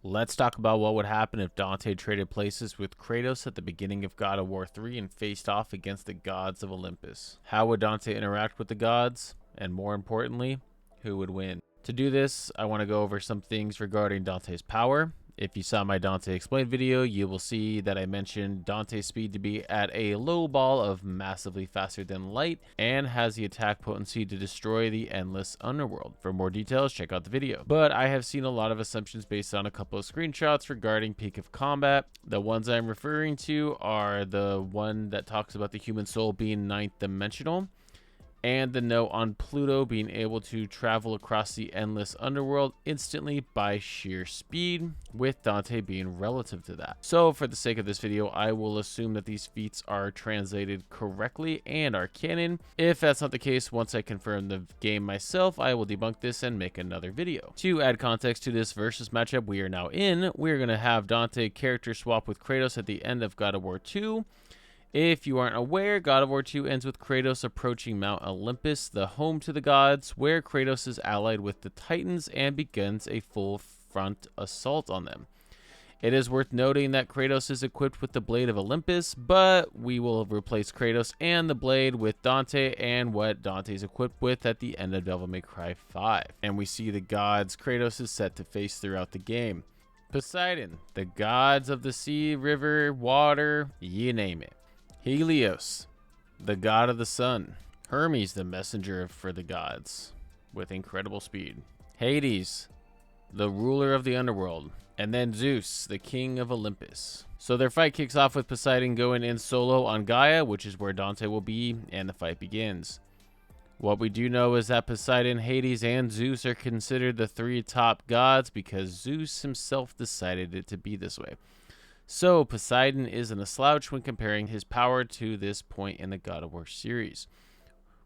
Let's talk about what would happen if Dante traded places with Kratos at the beginning of God of War 3 and faced off against the Gods of Olympus. How would Dante interact with the gods? And more importantly, who would win? To do this, I want to go over some things regarding Dante's power. If you saw my Dante Explained video, you will see that I mentioned Dante's speed to be at a low ball of massively faster than light and has the attack potency to destroy the endless underworld. For more details, check out the video. But I have seen a lot of assumptions based on a couple of screenshots regarding peak of combat. The ones I'm referring to are the one that talks about the human soul being ninth dimensional, and the note on Pluto being able to travel across the endless underworld instantly by sheer speed, with Dante being relative to that. So for the sake of this video, I will assume that these feats are translated correctly and are canon. If that's not the case, once I confirm the game myself, I will debunk this and make another video. To add context to this versus matchup we are now in, we're going to have Dante character swap with Kratos at the end of God of War 2. If you aren't aware, God of War 2 ends with Kratos approaching Mount Olympus, the home to the gods, where Kratos is allied with the Titans and begins a full front assault on them. It is worth noting that Kratos is equipped with the Blade of Olympus, but we will replace Kratos and the Blade with Dante and what Dante is equipped with at the end of Devil May Cry 5. And we see the gods Kratos is set to face throughout the game. Poseidon, the gods of the sea, river, water, you name it. Helios, the god of the sun. Hermes, the messenger for the gods, with incredible speed. Hades, the ruler of the underworld. And then Zeus, the king of Olympus. So their fight kicks off with Poseidon going in solo on Gaia, which is where Dante will be, and the fight begins. What we do know is that Poseidon, Hades, and Zeus are considered the three top gods because Zeus himself decided it to be this way. So Poseidon isn't a slouch when comparing his power to this point in the God of War series.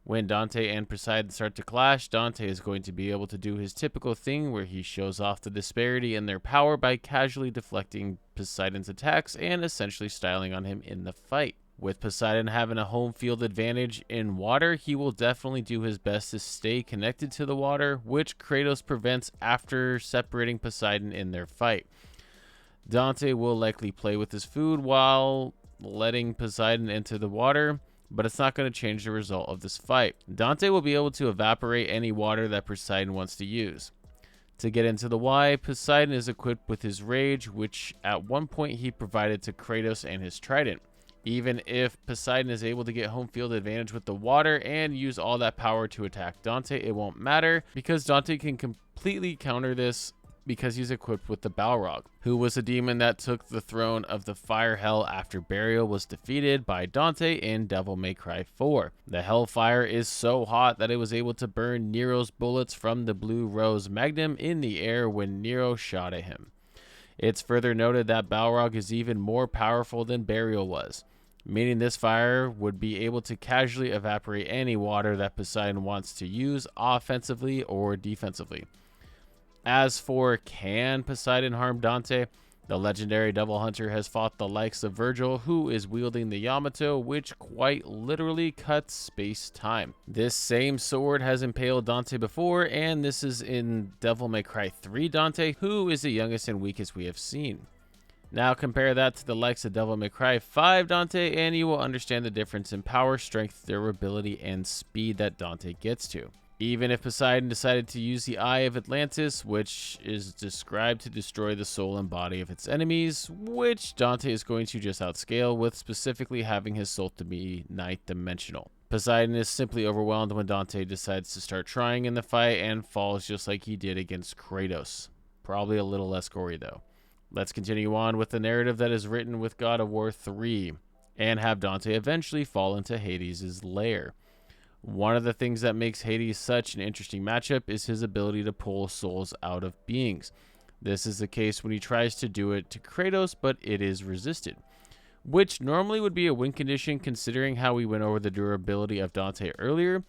When Dante and Poseidon start to clash, Dante is going to be able to do his typical thing where he shows off the disparity in their power by casually deflecting Poseidon's attacks and essentially styling on him in the fight. With Poseidon having a home field advantage in water, he will definitely do his best to stay connected to the water, which Kratos prevents after separating Poseidon in their fight. Dante will likely play with his food while letting Poseidon into the water, but it's not going to change the result of this fight. Dante will be able to evaporate any water that Poseidon wants to use. To get into the why, Poseidon is equipped with his rage, which at one point he provided to Kratos and his trident. Even if Poseidon is able to get home field advantage with the water and use all that power to attack Dante, it won't matter because Dante can completely counter this because he's equipped with the Balrog, who was a demon that took the throne of the Fire Hell after Burial was defeated by Dante in Devil May Cry 4. The Hellfire is so hot that it was able to burn Nero's bullets from the Blue Rose Magnum in the air when Nero shot at him. It's further noted that Balrog is even more powerful than Burial was, meaning this fire would be able to casually evaporate any water that Poseidon wants to use offensively or defensively. As for can Poseidon harm Dante, the legendary devil hunter has fought the likes of Virgil, who is wielding the Yamato, which quite literally cuts space-time. This same sword has impaled Dante before, and this is in Devil May Cry 3 Dante, who is the youngest and weakest we have seen. Now compare that to the likes of Devil May Cry 5 Dante, and you will understand the difference in power, strength, durability, and speed that Dante gets to. Even if Poseidon decided to use the Eye of Atlantis, which is described to destroy the soul and body of its enemies, which Dante is going to just outscale with specifically having his soul to be ninth dimensional. Poseidon is simply overwhelmed when Dante decides to start trying in the fight and falls just like he did against Kratos. Probably a little less gory though. Let's continue on with the narrative that is written with God of War 3 and have Dante eventually fall into Hades' lair. One of the things that makes Hades such an interesting matchup is his ability to pull souls out of beings. This is the case when he tries to do it to Kratos, but it is resisted, which normally would be a win condition considering how we went over the durability of Dante earlier,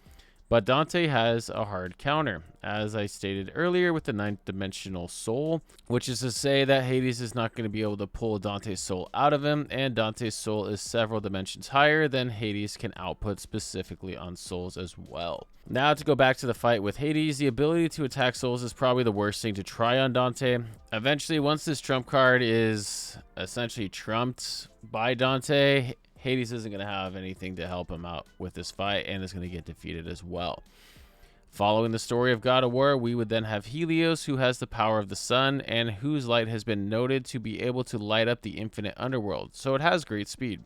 But Dante has a hard counter, as I stated earlier, with the ninth dimensional soul, which is to say that Hades is not going to be able to pull Dante's soul out of him, and Dante's soul is several dimensions higher than Hades can output specifically on souls as well. Now to go back to the fight with Hades, the ability to attack souls is probably the worst thing to try on Dante. Eventually, once this trump card is essentially trumped by Dante, Hades isn't going to have anything to help him out with this fight and is going to get defeated as well. Following the story of God of War, we would then have Helios, who has the power of the sun and whose light has been noted to be able to light up the infinite underworld, so it has great speed.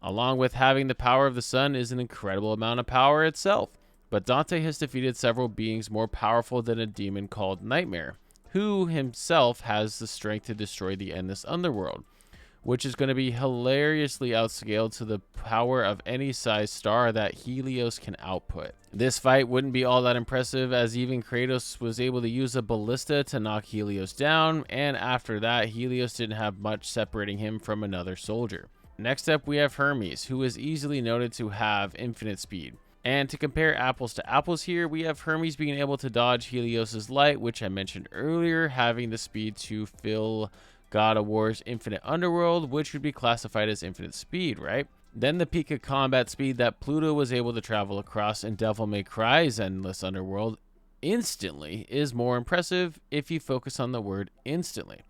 Along with having the power of the sun is an incredible amount of power itself, but Dante has defeated several beings more powerful than a demon called Nightmare, who himself has the strength to destroy the endless underworld, which is going to be hilariously outscaled to the power of any size star that Helios can output. This fight wouldn't be all that impressive, as even Kratos was able to use a ballista to knock Helios down, and after that, Helios didn't have much separating him from another soldier. Next up, we have Hermes, who is easily noted to have infinite speed. And to compare apples to apples here, we have Hermes being able to dodge Helios's light, which I mentioned earlier, having the speed to fill God of War's infinite underworld, which would be classified as infinite speed, right? Then the peak of combat speed that Pluto was able to travel across in Devil May Cry's endless underworld instantly is more impressive if you focus on the word instantly.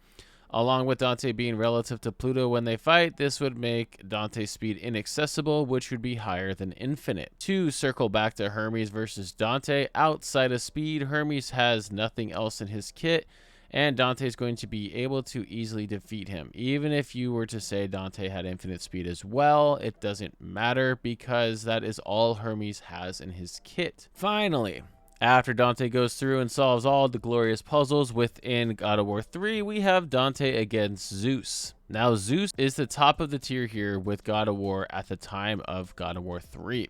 Along with Dante being relative to Pluto when they fight, this would make Dante's speed inaccessible, which would be higher than infinite. To circle back to Hermes versus Dante, outside of speed, Hermes has nothing else in his kit, and Dante is going to be able to easily defeat him. Even if you were to say Dante had infinite speed as well, it doesn't matter because that is all Hermes has in his kit. Finally, after Dante goes through and solves all the glorious puzzles within God of War 3, we have Dante against Zeus. Now, Zeus is the top of the tier here with God of War at the time of God of War 3.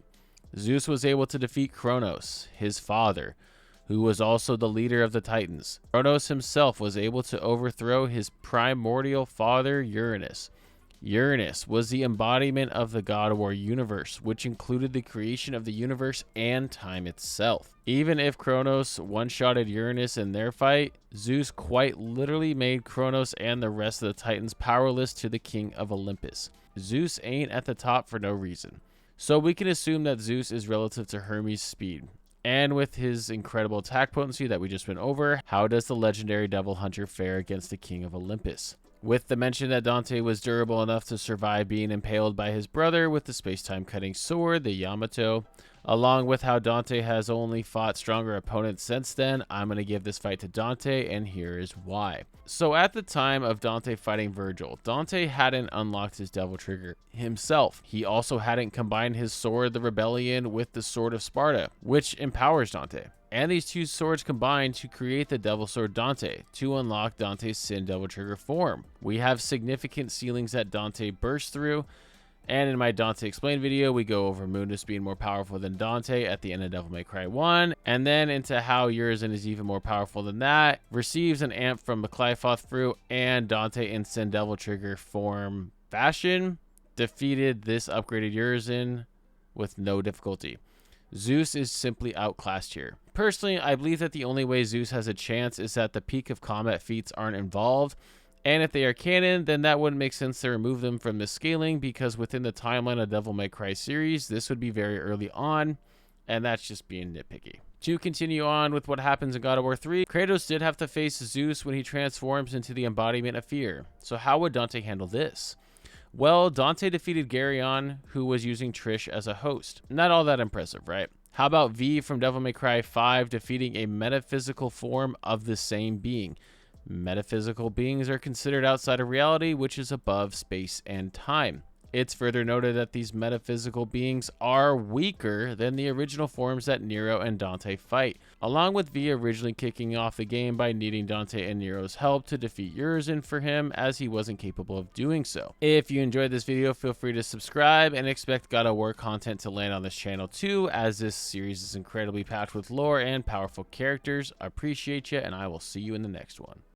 Zeus was able to defeat Kronos, his father, who was also the leader of the Titans. Kratos himself was able to overthrow his primordial father, Uranus. Uranus was the embodiment of the God of War universe, which included the creation of the universe and time itself. Even if Kronos one-shotted Uranus in their fight, Zeus quite literally made Kronos and the rest of the Titans powerless to the king of Olympus. Zeus ain't at the top for no reason. So we can assume that Zeus is relative to Hermes' speed. And with his incredible attack potency that we just went over, how does the legendary Devil Hunter fare against the King of Olympus? With the mention that Dante was durable enough to survive being impaled by his brother with the space-time cutting sword, the Yamato, along with how Dante has only fought stronger opponents since then, I'm going to give this fight to Dante, and here is why. So at the time of Dante fighting Virgil, Dante hadn't unlocked his Devil Trigger himself. He also hadn't combined his sword, the Rebellion, with the Sword of Sparta, which empowers Dante. And these two swords combine to create the Devil Sword Dante, to unlock Dante's Sin Devil Trigger form. We have significant ceilings that Dante bursts through, and in my Dante Explained video, we go over Mundus being more powerful than Dante at the end of Devil May Cry 1, and then into how Urizen is even more powerful than that, receives an amp from the Qliphoth Fruit, and Dante in Sin Devil Trigger form fashion defeated this upgraded Urizen with no difficulty. Zeus is simply outclassed here. Personally, I believe that the only way Zeus has a chance is that the peak of combat feats aren't involved, and if they are canon, then that wouldn't make sense to remove them from the scaling, because within the timeline of Devil May Cry series, this would be very early on, and that's just being nitpicky. To continue on with what happens in God of War 3, Kratos did have to face Zeus when he transforms into the embodiment of fear. So how would Dante handle this? Well, Dante defeated Geryon, who was using Trish as a host. Not all that impressive, right? How about V from Devil May Cry 5 defeating a metaphysical form of the same being? Metaphysical beings are considered outside of reality, which is above space and time. It's further noted that these metaphysical beings are weaker than the original forms that Nero and Dante fight, along with V originally kicking off the game by needing Dante and Nero's help to defeat Urizen for him, as he wasn't capable of doing so. If you enjoyed this video, feel free to subscribe and expect God of War content to land on this channel too, as this series is incredibly packed with lore and powerful characters. I appreciate you, and I will see you in the next one.